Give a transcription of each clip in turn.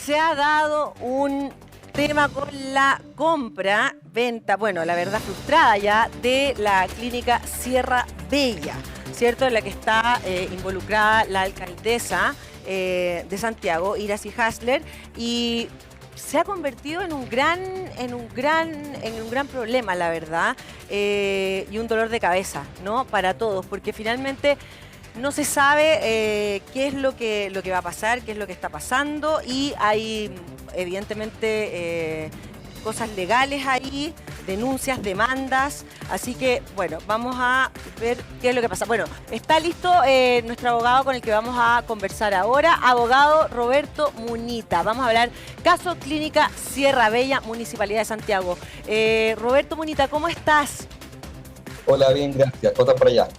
se ha dado un tema con la compra, venta, bueno, la verdad frustrada ya, de la clínica Sierra Bella, ¿cierto? En la que está involucrada la alcaldesa de Santiago, Iracy Hasler, y se ha convertido en un gran problema, la verdad, y un dolor de cabeza, ¿no? Para todos, porque finalmente no se sabe qué es lo que va a pasar, qué es lo que está pasando, y hay evidentemente cosas legales ahí, denuncias, demandas, así que bueno, vamos a ver qué es lo que pasa. Bueno, está listo nuestro abogado con el que vamos a conversar ahora, abogado Roberto Munita. Vamos a hablar caso Clínica Sierra Bella, Municipalidad de Santiago. Roberto Munita, ¿cómo estás? Hola, bien, gracias. ¿Cómo por allá?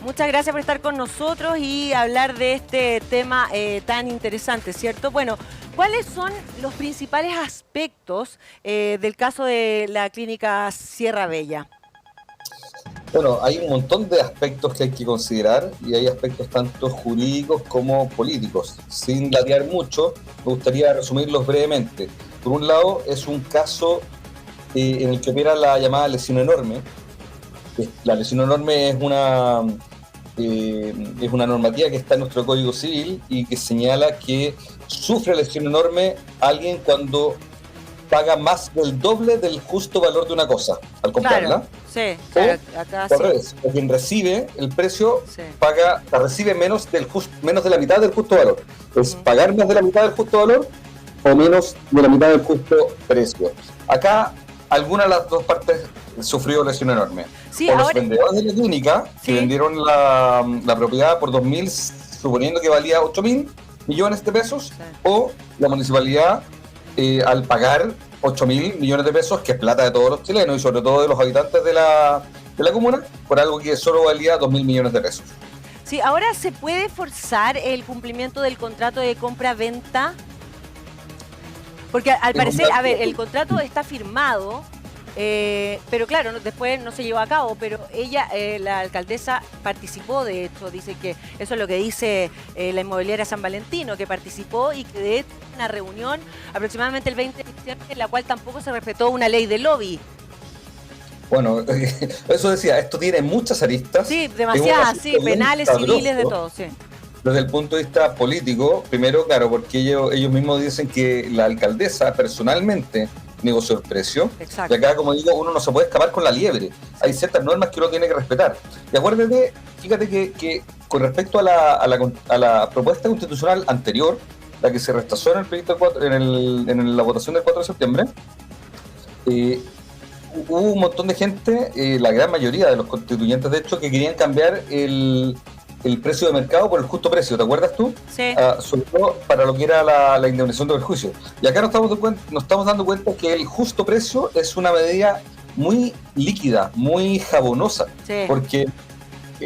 Muchas gracias por estar con nosotros y hablar de este tema tan interesante, ¿cierto? Bueno, ¿cuáles son los principales aspectos del caso de la clínica Sierra Bella? Bueno, hay un montón de aspectos que hay que considerar y hay aspectos tanto jurídicos como políticos. Sin latear mucho, me gustaría resumirlos brevemente. Por un lado, es un caso en el que opera la llamada lesión enorme. La lesión enorme es una normativa que está en nuestro Código Civil y que señala que sufre lesión enorme alguien cuando paga más del doble del justo valor de una cosa al comprarla. Claro, sí, claro, acá por sí. revés, quien recibe el precio Sí. recibe menos de la mitad del justo valor. Es pagar más de la mitad del justo valor o menos de la mitad del justo precio. Acá alguna de las dos partes sufrió lesión enorme. Sí, o ahora... los vendedores de la clínica Sí. que vendieron la propiedad por 2.000, suponiendo que valía 8.000 millones de pesos, Sí. o la municipalidad al pagar 8.000 millones de pesos, que es plata de todos los chilenos y sobre todo de los habitantes de la comuna, por algo que solo valía 2.000 millones de pesos. Sí, ahora se puede forzar el cumplimiento del contrato de compra-venta. Porque al parecer, a ver, el contrato está firmado, pero claro, después no se llevó a cabo, pero ella, la alcaldesa, participó, de hecho, dice que eso es lo que dice la inmobiliaria San Valentino, que participó y que de una reunión aproximadamente el 20 de diciembre, en la cual tampoco se respetó una ley de lobby. Bueno, eso decía, esto tiene muchas aristas. Sí, demasiadas, sí, penales, civiles, de todo, sí. Desde el punto de vista político, primero, claro, porque ellos mismos dicen que la alcaldesa personalmente negoció el precio. Exacto. Y acá, como digo, uno no se puede escapar con la liebre. Hay ciertas normas que uno tiene que respetar. Y acuérdate, fíjate que con respecto a la propuesta constitucional anterior, la que se rechazó en el proyecto en la votación del 4 de septiembre, hubo un montón de gente, la gran mayoría de los constituyentes, de hecho, que querían cambiar el precio de mercado por el justo precio, ¿te acuerdas tú? Sí. Sobre todo para lo que era la indemnización de perjuicio. Y acá nos estamos dando cuenta que el justo precio es una medida muy líquida, muy jabonosa, Sí. porque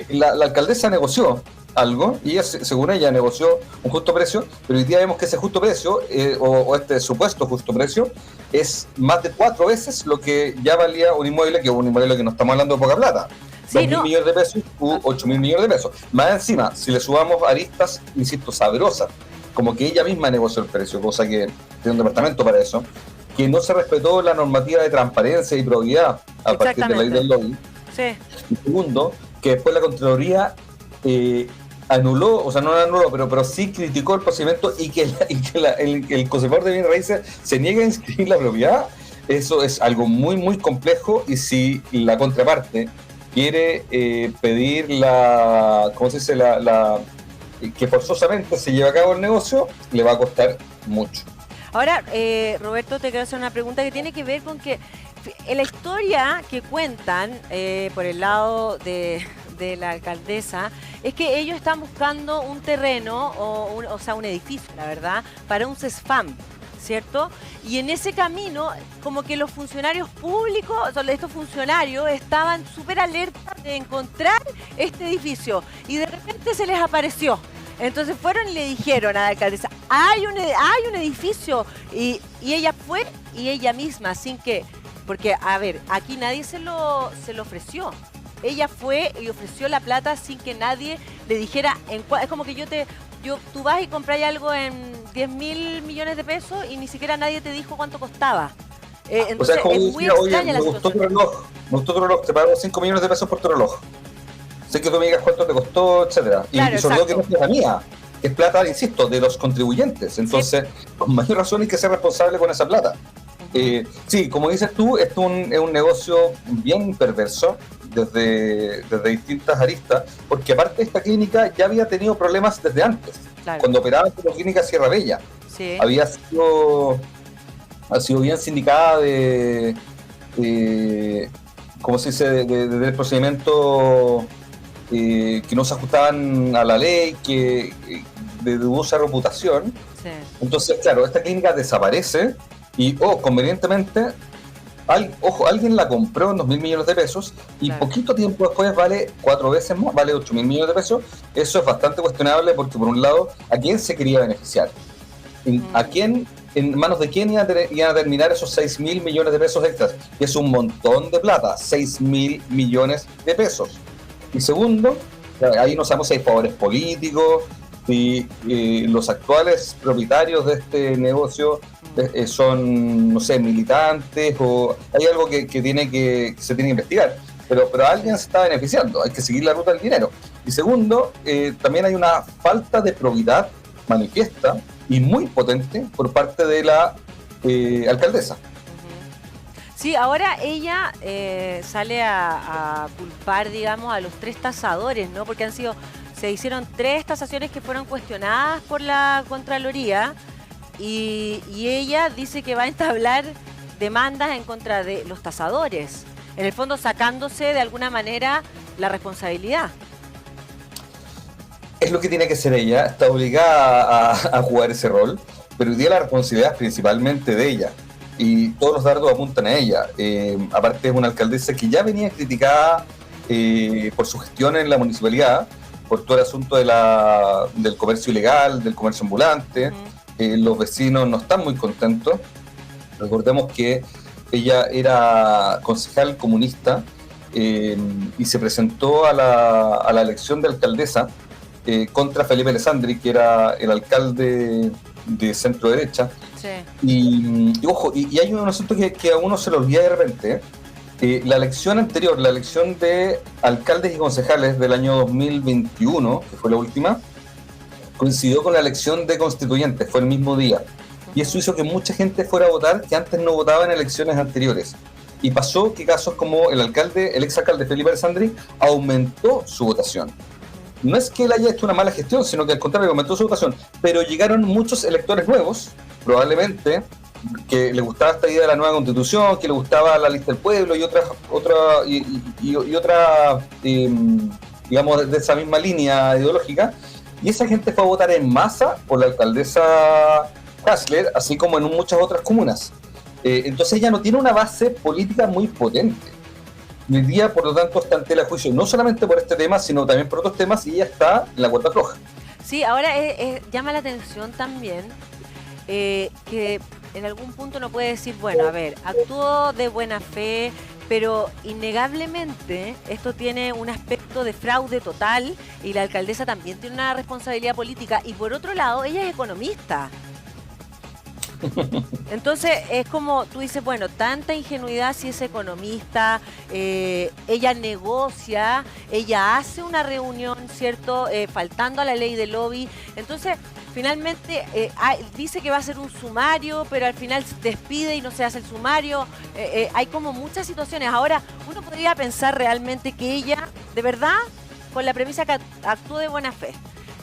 la alcaldesa negoció algo y ella, según ella, negoció un justo precio, pero hoy día vemos que ese justo precio o este supuesto justo precio es más de 4 veces lo que ya valía un inmueble, que es un inmueble que no estamos hablando de poca plata. Sí, 2.000 millones de pesos u 8.000 millones de pesos. Más encima, si le subamos aristas, insisto, sabrosas, como que ella misma negoció el precio, cosa que tiene un departamento para eso, que no se respetó la normativa de transparencia y probidad a partir de la ley del lobby. Sí. Y segundo, que después la Contraloría anuló, o sea, no anuló, pero sí criticó el procedimiento y que el conservador de bienes raíces se niega a inscribir la propiedad. Eso es algo muy, muy complejo, y si la contraparte quiere pedir ¿cómo se dice? Que forzosamente se lleve a cabo el negocio, le va a costar mucho. Ahora, Roberto, te quiero hacer una pregunta que tiene que ver con que en la historia que cuentan por el lado de la alcaldesa es que ellos están buscando un terreno o sea, un edificio, la verdad, para un CESFAM, ¿cierto? Y en ese camino, como que los funcionarios públicos, o sea, estos funcionarios estaban súper alertas de encontrar este edificio y de repente se les apareció. Entonces fueron y le dijeron a la alcaldesa, hay un edificio, y ella fue, y ella misma, sin que, porque a ver, aquí nadie se lo ofreció. Ella fue y ofreció la plata sin que nadie le dijera, es como que tú vas y compras algo en 10.000 millones de pesos y ni siquiera nadie te dijo cuánto costaba. O Entonces sea, como es yo muy decía, oye, extraña me la gustó tu situación. reloj, me gustó tu reloj, te pago 5 millones de pesos por tu reloj. Sé que tú me digas cuánto te costó, etcétera. Claro, Y sobre todo que no exacto. es plata mía, que es plata, insisto, de los contribuyentes. Sí. Entonces, con mayor razón hay que ser responsable con esa plata. Ujú. Sí, como dices tú, esto es un negocio bien perverso desde distintas aristas, porque aparte esta clínica ya había tenido problemas desde antes, Claro. cuando operaba como clínica Sierra Bella. Sí. Había sido, ha sido bien sindicada de ¿cómo se dice?, del procedimiento que no se ajustaban a la ley, de dudosa reputación. Sí. Entonces, claro, esta clínica desaparece y, convenientemente, alguien la compró en 2.000 millones de pesos y Claro. poquito tiempo después vale 4 veces más, vale 8.000 millones de pesos. Eso es bastante cuestionable porque, por un lado, ¿a quién se quería beneficiar? ¿A quién, en manos de quién iban a terminar esos 6.000 millones de pesos extras? Que es un montón de plata, 6.000 millones de pesos. Y segundo, ahí no sabemos si hay favores políticos, si los actuales propietarios de este negocio son, no sé, militantes, o hay algo que se tiene que investigar. Pero alguien se está beneficiando, hay que seguir la ruta del dinero. Y segundo, también hay una falta de probidad manifiesta y muy potente por parte de la alcaldesa. Sí, ahora ella sale a culpar, digamos, a los 3 tasadores, ¿no? Porque se hicieron 3 tasaciones que fueron cuestionadas por la Contraloría y ella dice que va a entablar demandas en contra de los tasadores, en el fondo sacándose de alguna manera la responsabilidad. Es lo que tiene que hacer ella, está obligada a jugar ese rol, pero hoy día la responsabilidad es principalmente de ella. Y todos los dardos apuntan a ella. Aparte es una alcaldesa que ya venía criticada por su gestión en la municipalidad, por todo el asunto del comercio ilegal, del comercio ambulante. Los vecinos no están muy contentos. Recordemos que ella era concejal comunista y se presentó a la elección de alcaldesa contra Felipe Alessandri, que era el alcalde de centro derecha. Sí. Y ojo, y hay un asunto que a uno se le olvida de repente. La elección anterior, la elección de alcaldes y concejales del año 2021, que fue la última, coincidió con la elección de constituyentes, fue el mismo día. Y eso hizo que mucha gente fuera a votar que antes no votaba en elecciones anteriores. Y pasó que casos como el exalcalde Felipe Alessandri aumentó su votación. No es que él haya hecho una mala gestión, sino que al contrario, aumentó su votación. Pero llegaron muchos electores nuevos, probablemente, que le gustaba esta idea de la nueva constitución, que le gustaba la lista del pueblo y otra, digamos, de esa misma línea ideológica. Y esa gente fue a votar en masa por la alcaldesa Hasler, así como en muchas otras comunas. Entonces ella no tiene una base política muy potente. Y hoy día, por lo tanto, está en tela de juicio, no solamente por este tema, sino también por otros temas, y ella está en la cuerda floja. Sí, ahora llama la atención también que en algún punto uno puede decir, bueno, a ver, actuó de buena fe, pero innegablemente esto tiene un aspecto de fraude total y la alcaldesa también tiene una responsabilidad política. Y por otro lado, ella es economista. Entonces es como tú dices, bueno, tanta ingenuidad si es economista, ella negocia, ella hace una reunión, ¿cierto? Faltando a la ley de lobby. Entonces, finalmente dice que va a hacer un sumario, pero al final se despide y no se hace el sumario. Hay como muchas situaciones. Ahora, uno podría pensar realmente que ella, de verdad, con la premisa que actuó de buena fe.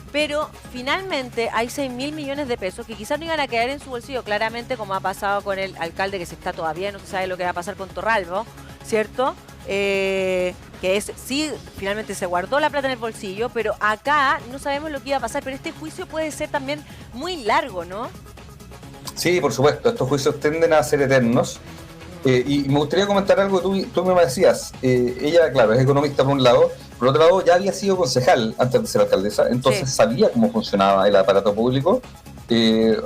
Pero finalmente hay 6.000 millones de pesos que quizás no iban a quedar en su bolsillo, claramente como ha pasado con el alcalde que se está todavía, no se sabe lo que va a pasar con Torralbo, ¿cierto? Sí, finalmente se guardó la plata en el bolsillo, pero acá no sabemos lo que iba a pasar, pero este juicio puede ser también muy largo, ¿no? Sí, por supuesto, estos juicios tienden a ser eternos. Y me gustaría comentar algo que tú me decías. Ella, claro, es economista por un lado, por otro lado ya había sido concejal antes de ser alcaldesa, entonces sabía cómo funcionaba el aparato público.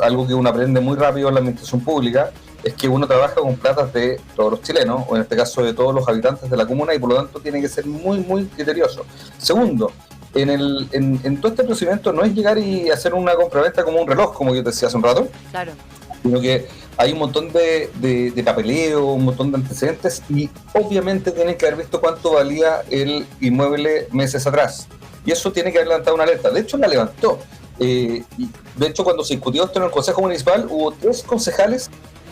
Algo que uno aprende muy rápido en la administración pública es que uno trabaja con platas de todos los chilenos, o en este caso de todos los habitantes de la comuna, y por lo tanto tiene que ser muy, muy criterioso. Segundo, en todo este procedimiento no es llegar y hacer una compraventa como un reloj, como yo te decía hace un rato, Claro. sino que hay un montón de papeleo, un montón de antecedentes y obviamente tienen que haber visto cuánto valía el inmueble meses atrás. Y eso tiene que haber levantado una alerta. De hecho, la levantó. Y de hecho, cuando se discutió esto en el Consejo Municipal, hubo 3 concejales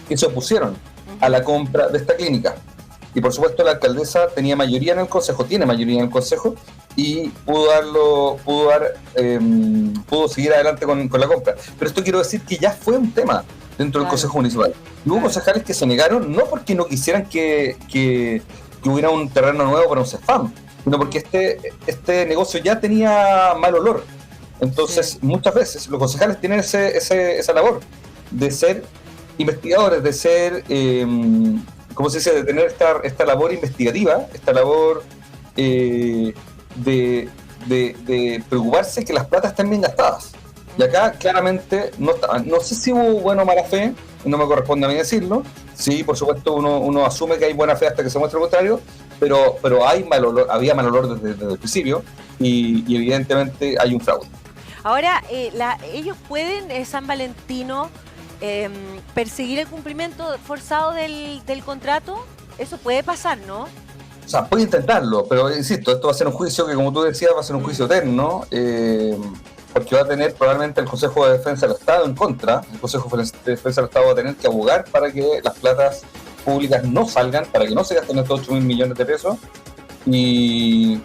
que se opusieron a la compra de esta clínica. Y por supuesto la alcaldesa tenía mayoría en el Consejo, tiene mayoría en el Consejo, y pudo seguir adelante con la compra. Pero esto quiero decir que ya fue un tema dentro del Consejo Municipal. Y hubo concejales que se negaron, no porque no quisieran que hubiera un terreno nuevo para un CEFAM, sino porque este negocio ya tenía mal olor. Entonces, muchas veces los concejales tienen esa labor de ser investigadores, de ser, ¿cómo se dice?, de tener esta labor investigativa, esta labor de preocuparse que las platas estén bien gastadas. Y acá claramente no estaban. No sé si hubo buena o mala fe, no me corresponde a mí decirlo. Sí, por supuesto, uno asume que hay buena fe hasta que se muestre lo contrario, pero había mal olor desde el principio y evidentemente hay un fraude. Ahora, ellos pueden, San Valentino, perseguir el cumplimiento forzado del contrato. Eso puede pasar, ¿no? O sea, puede intentarlo, pero insisto, esto va a ser un juicio que, como tú decías, va a ser un juicio eterno, porque va a tener probablemente el Consejo de Defensa del Estado en contra. El Consejo de Defensa del Estado va a tener que abogar para que las platas públicas no salgan, para que no se gasten estos 8.000 millones de pesos. Y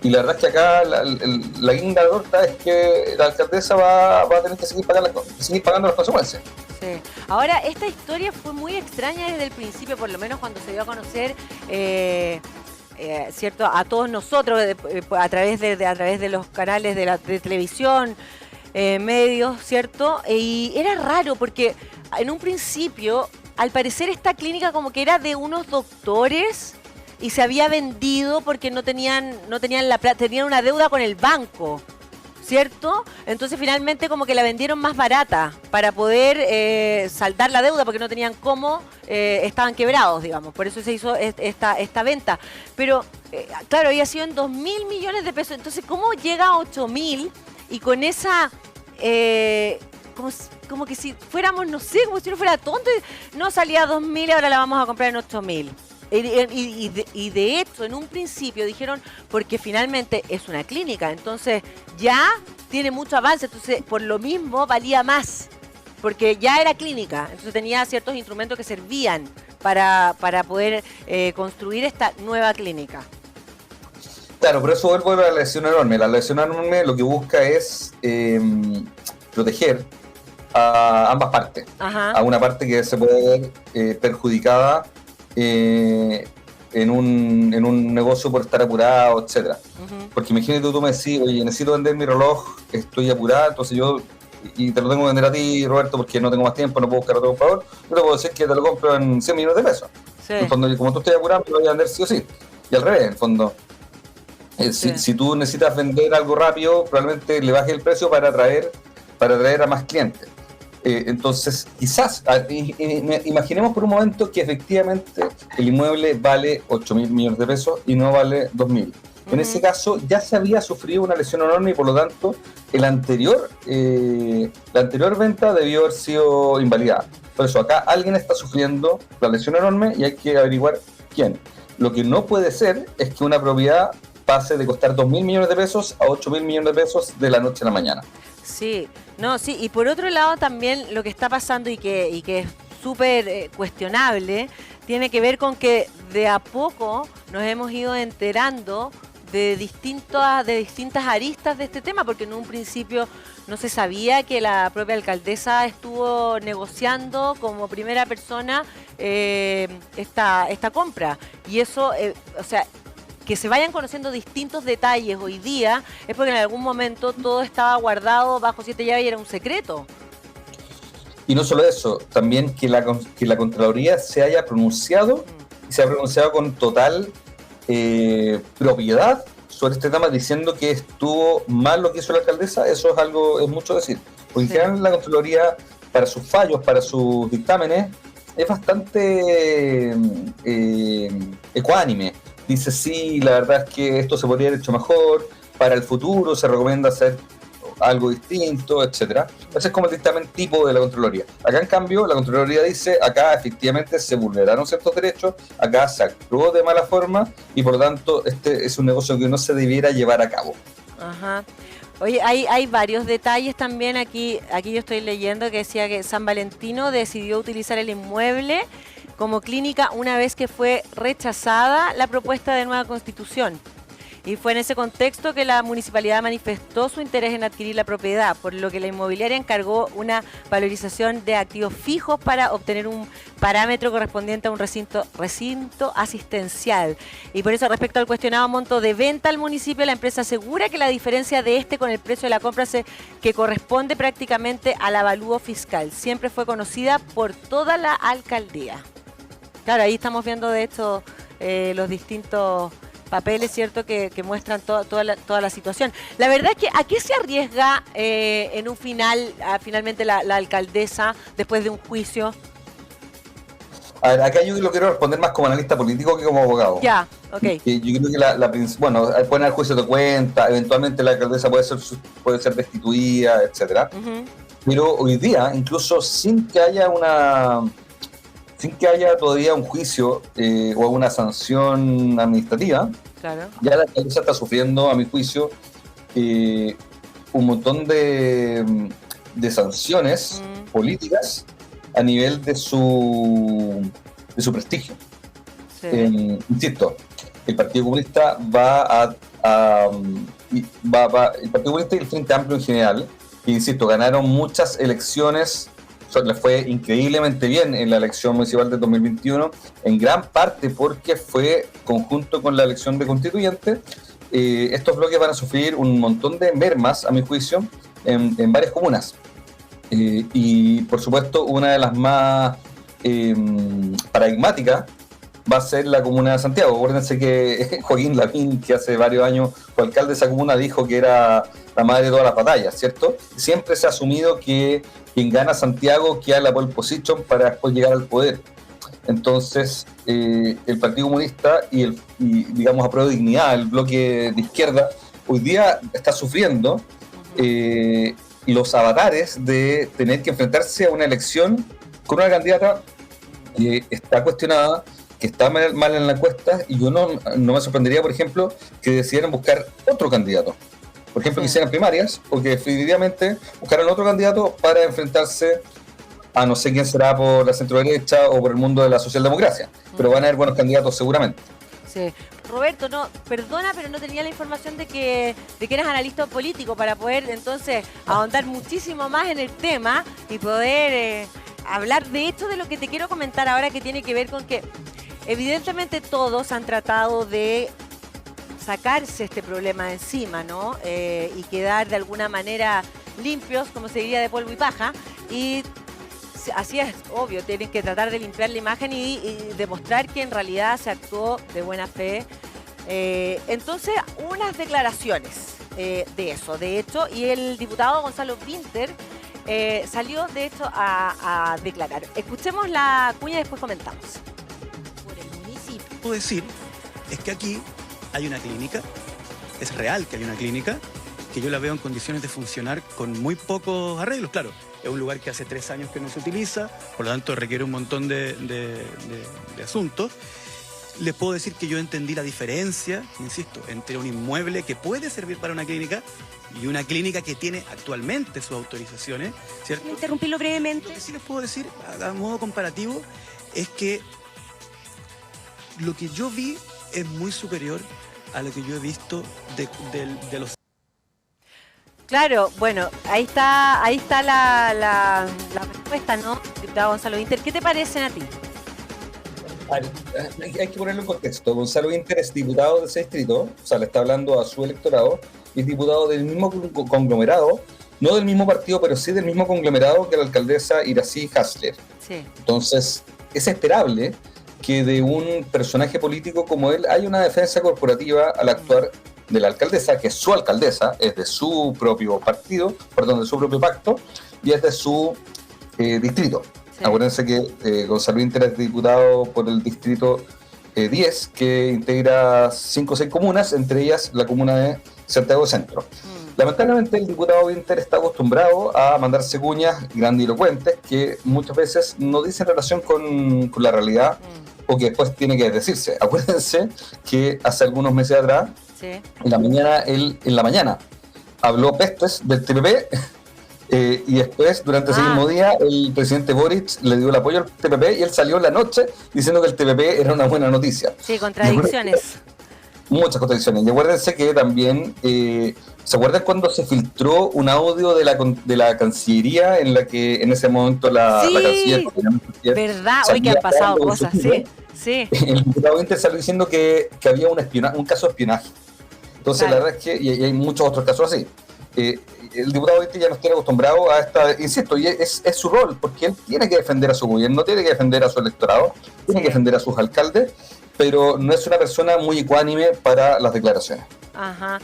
la verdad es que acá la guinda de torta es que la alcaldesa va a tener que seguir pagando las consecuencias. Sí. Ahora, esta historia fue muy extraña desde el principio, por lo menos cuando se dio a conocer, ¿cierto?, a todos nosotros a través de los canales de televisión, medios, ¿cierto? Y era raro porque en un principio, al parecer esta clínica como que era de unos doctores y se había vendido porque no tenían la plata, tenían una deuda con el banco, ¿cierto? Entonces finalmente como que la vendieron más barata para poder saldar la deuda porque no tenían cómo, estaban quebrados, digamos. Por eso se hizo esta venta. Pero, claro, había sido en 2.000 millones de pesos. Entonces, ¿cómo llega a 8.000 y con esa... como que si fuéramos, no sé, como si no fuera tonto, no salía a 2.000 y ahora la vamos a comprar en 8.000? Y de hecho, en un principio dijeron, porque finalmente es una clínica, entonces ya tiene mucho avance, entonces por lo mismo valía más, porque ya era clínica, entonces tenía ciertos instrumentos que servían para poder construir esta nueva clínica. Claro, por eso vuelvo a la lesión enorme. La lesión enorme lo que busca es proteger a ambas partes. Ajá. A una parte que se puede ver perjudicada en un negocio por estar apurado, etcétera. Porque imagínate tú me decís, oye, necesito vender mi reloj, estoy apurado, entonces y te lo tengo que vender a ti, Roberto, porque no tengo más tiempo, no puedo buscar otro comprador, yo te puedo decir que te lo compro en 100 millones de pesos. Sí. En el fondo, como tú estás apurado, me lo voy a vender sí o sí. Y al revés, en el fondo, sí. si tú necesitas vender algo rápido, probablemente le bajes el precio para atraer a más clientes. Entonces, quizás, imaginemos por un momento que efectivamente el inmueble vale 8.000 millones de pesos y no vale 2.000. En ese caso, ya se había sufrido una lesión enorme y por lo tanto, la anterior venta debió haber sido invalidada. Por eso, acá alguien está sufriendo la lesión enorme y hay que averiguar quién. Lo que no puede ser es que una propiedad pase de costar 2.000 millones de pesos a 8.000 millones de pesos de la noche a la mañana. Sí, y por otro lado también lo que está pasando y que es súper cuestionable, tiene que ver con que de a poco nos hemos ido enterando de distintas aristas de este tema, porque en un principio no se sabía que la propia alcaldesa estuvo negociando como primera persona esta compra. Y eso, que se vayan conociendo distintos detalles hoy día es porque en algún momento todo estaba guardado bajo 7 llaves y era un secreto. Y no solo eso, también que la Contraloría se haya pronunciado y se ha pronunciado con total propiedad sobre este tema, diciendo que estuvo mal lo que hizo la alcaldesa. Eso es mucho decir. Porque en general la Contraloría, para sus fallos, para sus dictámenes, es bastante ecuánime. Dice, sí, la verdad es que esto se podría haber hecho mejor, para el futuro se recomienda hacer algo distinto, etcétera. Ese es como el dictamen tipo de la Contraloría. Acá, en cambio, la Contraloría dice, acá efectivamente se vulneraron ciertos derechos, acá se actuó de mala forma y por lo tanto este es un negocio que no se debiera llevar a cabo. Ajá. Oye, hay varios detalles también aquí yo estoy leyendo que decía que San Valentino decidió utilizar el inmueble como clínica una vez que fue rechazada la propuesta de nueva constitución. Y fue en ese contexto que la municipalidad manifestó su interés en adquirir la propiedad, por lo que la inmobiliaria encargó una valorización de activos fijos para obtener un parámetro correspondiente a un recinto asistencial. Y por eso, respecto al cuestionado monto de venta al municipio, la empresa asegura que la diferencia de este con el precio de la compra que corresponde prácticamente al avalúo fiscal. Siempre fue conocida por toda la alcaldía. Claro, ahí estamos viendo de hecho los distintos papeles, ¿cierto?, que muestran toda la situación. La verdad es que ¿a qué se arriesga en un finalmente la alcaldesa después de un juicio? A ver, acá yo lo quiero responder más como analista político que como abogado. Ya, ok. Yo creo que bueno, pueden haber juicios de cuenta, eventualmente la alcaldesa puede ser destituida, etcétera. Pero hoy día, incluso sin que haya todavía un juicio o una sanción administrativa, claro, ya la alcaldesa está sufriendo, a mi juicio, un montón de sanciones políticas a nivel de su prestigio. Sí. Insisto, el Partido Comunista el Partido Comunista y el Frente Amplio en general, que, insisto, ganaron muchas elecciones. Les fue increíblemente bien en la elección municipal de 2021, en gran parte porque fue conjunto con la elección de constituyentes. Estos bloques van a sufrir un montón de mermas, a mi juicio, en varias comunas. Y, por supuesto, una de las más paradigmáticas va a ser la comuna de Santiago. Acuérdense que Joaquín Lavín, que hace varios años fue alcalde de esa comuna, dijo que era la madre de todas las batallas, ¿cierto? Siempre se ha asumido que quien gana Santiago queda la pole position para después llegar al poder. Entonces, el Partido Comunista y digamos, a prueba de dignidad, el bloque de izquierda, hoy día está sufriendo los avatares de tener que enfrentarse a una elección con una candidata que está cuestionada, que está mal en la encuesta, y yo no me sorprendería, por ejemplo, que decidieran buscar otro candidato. Por ejemplo, que hicieran primarias, o que definitivamente buscaran otro candidato para enfrentarse a no sé quién será por la centro-derecha o por el mundo de la socialdemocracia. Pero van a haber buenos candidatos seguramente. Sí. Roberto, no, perdona, pero no tenía la información de que eras analista político para poder entonces ahondar muchísimo más en el tema y poder hablar de esto, de lo que te quiero comentar ahora, que tiene que ver con que evidentemente todos han tratado de sacarse este problema de encima, ¿no? Y quedar de alguna manera limpios, como se diría, de polvo y paja. Y así es, obvio, tienen que tratar de limpiar la imagen y demostrar que en realidad se actuó de buena fe. Entonces, unas declaraciones de eso, de hecho, y el diputado Gonzalo Winter salió, de hecho, a declarar. Escuchemos la cuña y después comentamos. Por el municipio. Puedo decir, es que aquí hay una clínica, es real que hay una clínica, que yo la veo en condiciones de funcionar con muy pocos arreglos, claro. Es un lugar que hace 3 años que no se utiliza, por lo tanto requiere un montón de asuntos. Les puedo decir que yo entendí la diferencia, insisto, entre un inmueble que puede servir para una clínica y una clínica que tiene actualmente sus autorizaciones, ¿cierto? ¿Puedo interrumpirlo brevemente? Lo que sí les puedo decir, a modo comparativo, es que lo que yo vi es muy superior a lo que yo he visto de los... Claro, bueno, ahí está la respuesta, ¿no, diputado Gonzalo Winter? ¿Qué te parecen a ti? Hay que ponerlo en contexto. Gonzalo Winter es diputado de ese distrito, o sea, le está hablando a su electorado, y es diputado del mismo conglomerado, no del mismo partido, pero sí del mismo conglomerado que la alcaldesa Iracy Hasler. Sí. Entonces, es esperable que de un personaje político como él haya una defensa corporativa al actuar de la alcaldesa, que es su alcaldesa, es de su propio partido, perdón, de su propio pacto, y es de su distrito. Sí. Acuérdense que Gonzalo Winter es diputado por el distrito 10, que integra 5 o 6 comunas, entre ellas la comuna de Santiago Centro. Lamentablemente el diputado Winter está acostumbrado a mandarse cuñas grandilocuentes que muchas veces no dicen relación con la realidad o que después tiene que decirse. Acuérdense que hace algunos meses atrás, Sí. en la mañana habló pestes del TPP y después, durante ese mismo día, el presidente Boric le dio el apoyo al TPP y él salió en la noche diciendo que el TPP era una buena noticia. Sí, contradicciones. Muchas contradicciones. Y acuérdense que también, ¿se acuerdan cuando se filtró un audio de la Cancillería en la que en ese momento la Canciller... ¿Verdad? Hoy que han pasado cosas, sí. Sí. El diputado Winter salió diciendo que había un caso de espionaje. Entonces, Claro. la verdad es que, y hay muchos otros casos así. El diputado Winter ya nos tiene acostumbrado a esta, insisto, y es su rol, porque él tiene que defender a su gobierno, tiene que defender a su electorado, tiene que defender a sus alcaldes, pero no es una persona muy ecuánime para las declaraciones. Ajá.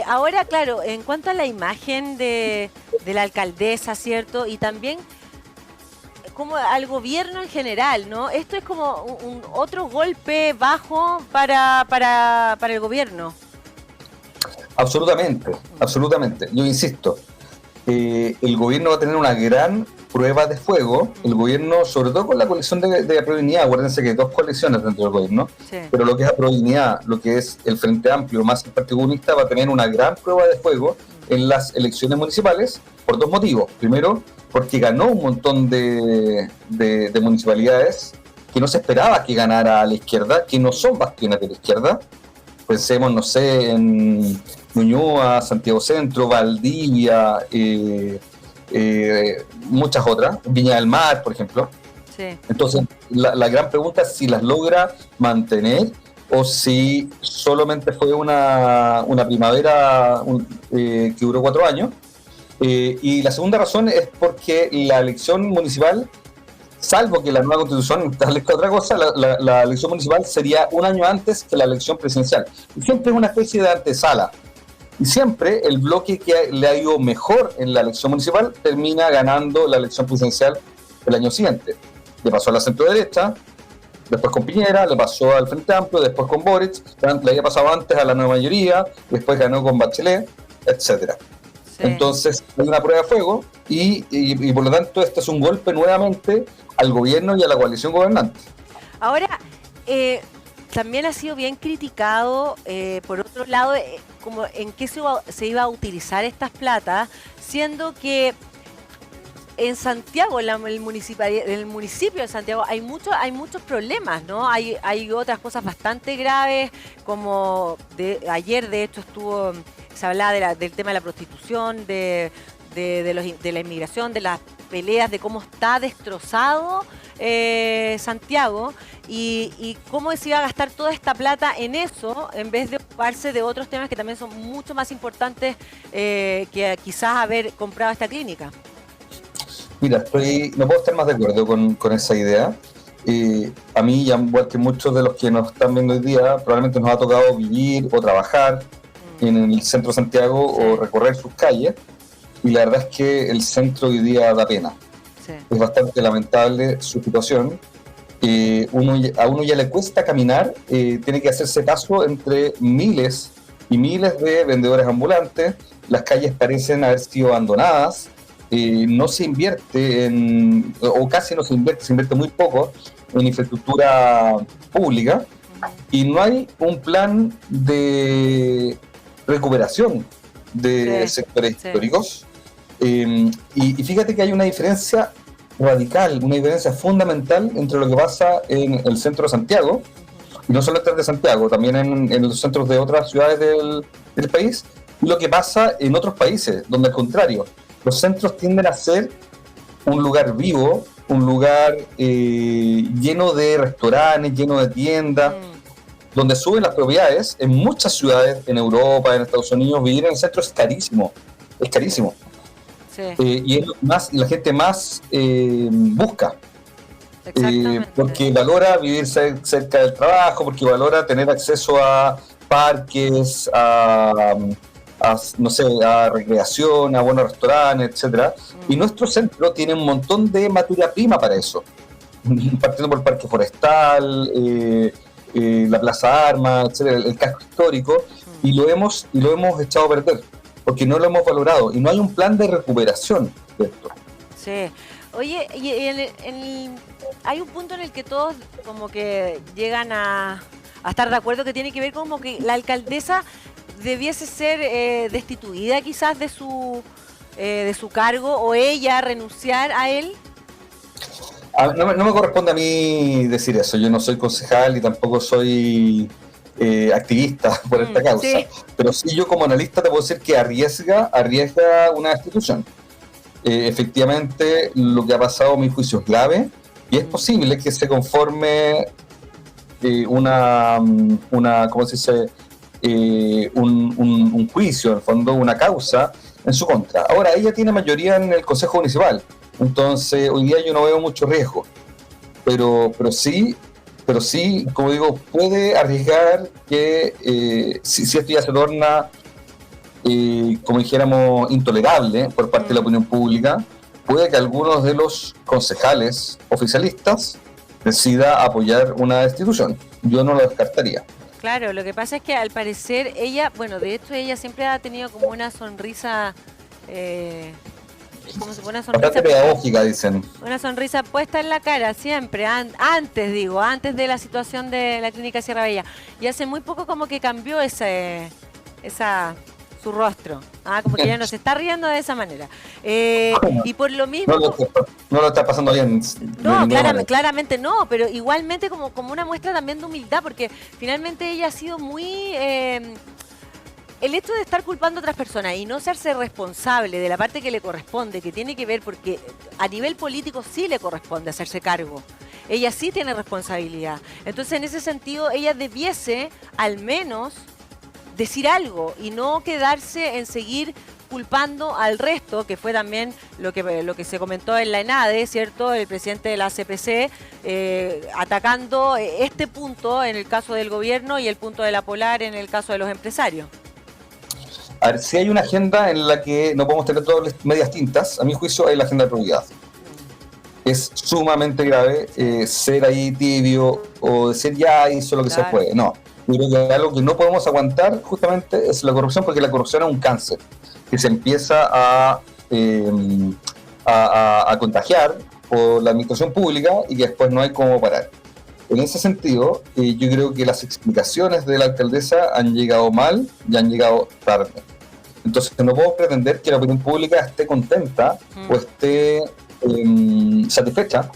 Ahora, claro, en cuanto a la imagen de la alcaldesa, ¿cierto? Y también como al gobierno en general, ¿no? Esto es como un otro golpe bajo para el gobierno. Absolutamente, absolutamente. Yo insisto, el gobierno va a tener una gran prueba de fuego. El gobierno, sobre todo con la coalición de Aprobinidad, acuérdense que hay dos coaliciones dentro del gobierno, Sí. pero lo que es Aprobinidad, lo que es el Frente Amplio más el Partido Comunista, va a tener una gran prueba de fuego en las elecciones municipales por dos motivos. Primero, porque ganó un montón de municipalidades que no se esperaba que ganara a la izquierda, que no son bastiones de la izquierda. Pensemos, no sé, en Ñuñoa, Santiago Centro, Valdivia, muchas otras, Viña del Mar, por ejemplo. Sí. Entonces, la gran pregunta es si las logra mantener o si solamente fue una primavera que duró 4 años. Y la segunda razón es porque la elección municipal, salvo que la nueva constitución establezca otra cosa, la elección municipal sería un año antes que la elección presidencial. Y siempre es una especie de antesala. Y siempre el bloque que le ha ido mejor en la elección municipal termina ganando la elección presidencial el año siguiente. Le pasó a la centro-derecha, después con Piñera, le pasó al Frente Amplio, después con Boric, le había pasado antes a la nueva mayoría, después ganó con Bachelet, etcétera. Sí. Entonces hay una prueba de fuego y por lo tanto este es un golpe nuevamente al gobierno y a la coalición gobernante. Ahora, también ha sido bien criticado, por otro lado, como en qué se iba a utilizar estas platas, siendo que en Santiago, en el municipio de Santiago, hay muchos problemas, ¿no? Hay otras cosas bastante graves, como ayer de hecho se hablaba del tema de la prostitución, de la inmigración, de las peleas, de cómo está destrozado Santiago y cómo se iba a gastar toda esta plata en eso en vez de ocuparse de otros temas que también son mucho más importantes que quizás haber comprado esta clínica. Mira, no puedo estar más de acuerdo con esa idea. A mí, igual que muchos de los que nos están viendo hoy día, probablemente nos ha tocado vivir o trabajar en el centro de Santiago o recorrer sus calles. Y la verdad es que el centro hoy día da pena. Sí. Es bastante lamentable su situación. A uno ya le cuesta caminar, tiene que hacerse paso entre miles y miles de vendedores ambulantes. Las calles parecen haber sido abandonadas. No se invierte o casi no se invierte muy poco en infraestructura pública y no hay un plan de recuperación de sectores históricos. Y fíjate que hay una diferencia radical, una diferencia fundamental entre lo que pasa en el centro de Santiago, y no solo en el de Santiago, también en los centros de otras ciudades del país, y lo que pasa en otros países, donde al contrario, los centros tienden a ser un lugar vivo, un lugar lleno de restaurantes, lleno de tiendas, donde suben las propiedades. En muchas ciudades, en Europa, en Estados Unidos, vivir en el centro es carísimo. Es carísimo. Sí. Y es lo que la gente más busca. Exactamente. Porque valora vivir cerca del trabajo, porque valora tener acceso a parques, no sé, a recreación, a buenos restaurantes, etcétera. Y nuestro centro tiene un montón de materia prima para eso. Partiendo por el Parque Forestal, la Plaza Armas, etcétera, el casco histórico. y lo hemos echado a perder, porque no lo hemos valorado y no hay un plan de recuperación de esto. Sí. Oye, y hay un punto en el que todos como que llegan a estar de acuerdo, que tiene que ver como que la alcaldesa debiese ser destituida quizás de su cargo, o ella renunciar a él. No me corresponde a mí decir eso, yo no soy concejal y tampoco soy activista por esta causa, sí. Pero sí, yo como analista te puedo decir que arriesga una destitución. Efectivamente, lo que ha pasado a mi juicio es grave y es posible que se conforme ¿cómo se dice? Un juicio, en el fondo, una causa en su contra. Ahora, ella tiene mayoría en el Consejo Municipal, entonces hoy día yo no veo mucho riesgo, pero sí, como digo, puede arriesgar que si esto ya se torna como dijéramos, intolerable por parte de la opinión pública, puede que algunos de los concejales oficialistas decida apoyar una destitución. Yo no lo descartaría. Claro, lo que pasa es que al parecer ella, bueno, de hecho ella siempre ha tenido como una sonrisa, bastante pedagógica, dicen. Una sonrisa puesta en la cara siempre, antes de la situación de la clínica Sierra Bella. Y hace muy poco como que cambió su rostro, como que ella no se está riendo de esa manera. Y por lo mismo... No lo está pasando bien. No, claramente no, pero igualmente como una muestra también de humildad, porque finalmente ella ha sido muy... el hecho de estar culpando a otras personas y no hacerse responsable de la parte que le corresponde, que tiene que ver, porque a nivel político sí le corresponde hacerse cargo. Ella sí tiene responsabilidad. Entonces, en ese sentido, ella debiese al menos decir algo y no quedarse en seguir culpando al resto, que fue también lo que se comentó en la ENADE, ¿cierto? El presidente de la CPC atacando este punto en el caso del gobierno y el punto de la Polar en el caso de los empresarios. A ver, si hay una agenda en la que no podemos tener todas medias tintas, a mi juicio es la agenda de probidad. Es sumamente grave ser ahí tibio o decir ya hizo lo que se puede. No. Yo creo que algo que no podemos aguantar justamente es la corrupción, porque la corrupción es un cáncer que se empieza a contagiar por la administración pública y que después no hay cómo parar. En ese sentido, yo creo que las explicaciones de la alcaldesa han llegado mal y han llegado tarde. Entonces no podemos pretender que la opinión pública esté contenta o esté satisfecha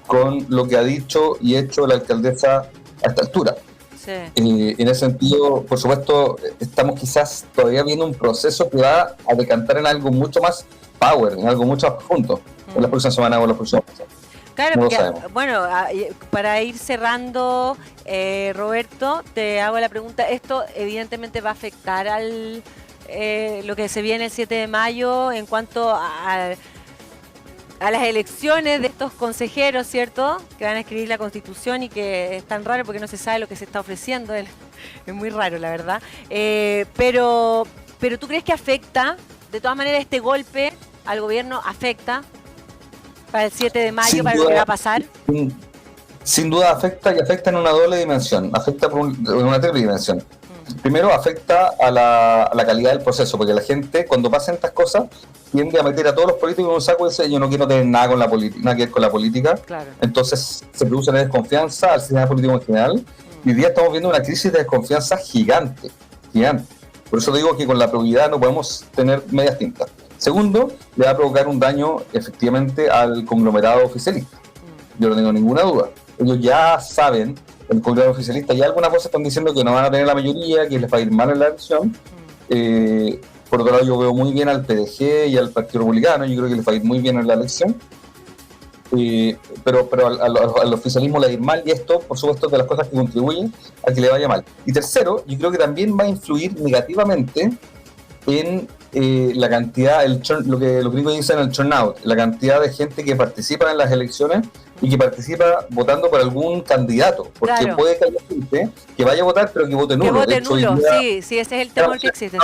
con lo que ha dicho y hecho la alcaldesa a esta altura. Sí. En ese sentido, por supuesto, estamos quizás todavía viendo un proceso que va a decantar en algo mucho más power, en algo mucho más profundo en las próximas semanas o en las próximas meses. Claro, porque, bueno, para ir cerrando, Roberto, te hago la pregunta, esto evidentemente va a afectar lo que se viene el 7 de mayo en cuanto a las elecciones de estos consejeros, ¿cierto? Que van a escribir la Constitución y que es tan raro porque no se sabe lo que se está ofreciendo. Es muy raro, la verdad. Pero ¿tú crees que afecta? De todas maneras, este golpe al gobierno afecta para el 7 de mayo, para lo que va a pasar. Sin duda afecta, y afecta en una doble dimensión. Afecta en una triple dimensión. Primero, afecta a la calidad del proceso, porque la gente, cuando pasan estas cosas, tiende a meter a todos los políticos en un saco y dice, yo no quiero tener nada que ver con la política. Claro. Entonces se produce una desconfianza al sistema político en general. Y hoy día estamos viendo una crisis de desconfianza gigante. Por eso digo que con la probidad no podemos tener medias tintas. Segundo, le va a provocar un daño efectivamente al conglomerado oficialista. Yo no tengo ninguna duda. Ellos ya saben, el conglomerado oficialista, ya algunas voces están diciendo que no van a tener la mayoría, que les va a ir mal en la elección. Por otro lado, yo veo muy bien al PDG y al Partido Republicano, yo creo que les va a ir muy bien en la elección. Pero al oficialismo le va a ir mal, y esto, por supuesto, es de las cosas que contribuyen a que le vaya mal. Y tercero, yo creo que también va a influir negativamente en la cantidad, lo que los gringos dicen el turnout, la cantidad de gente que participa en las elecciones y que participa votando por algún candidato, porque puede que haya gente que vaya a votar pero que vote nulo. Que vote nulo, sí, ese es el temor que existe.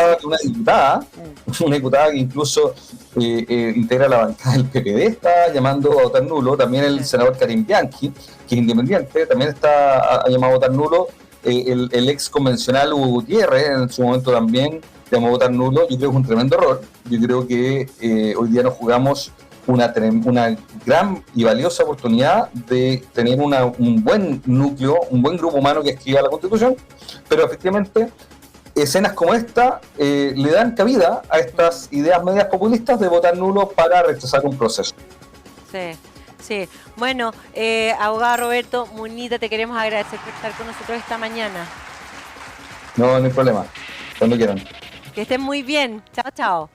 Una diputada que incluso integra la bancada del PPD está llamando a votar nulo, también el senador Karim Bianchi, que es independiente, también ha llamado a votar nulo, el ex convencional Hugo Gutiérrez, en su momento también llamó a votar nulo. Yo creo que es un tremendo error. Yo creo que hoy día nos jugamos una gran y valiosa oportunidad de tener un buen núcleo, un buen grupo humano que escriba la Constitución, pero efectivamente escenas como esta le dan cabida a estas ideas medias populistas de votar nulo para rechazar un proceso. Sí, sí. Bueno, abogado Roberto Munita, te queremos agradecer por estar con nosotros esta mañana. No, no hay problema. Cuando quieran. Que estén muy bien. Chao, chao.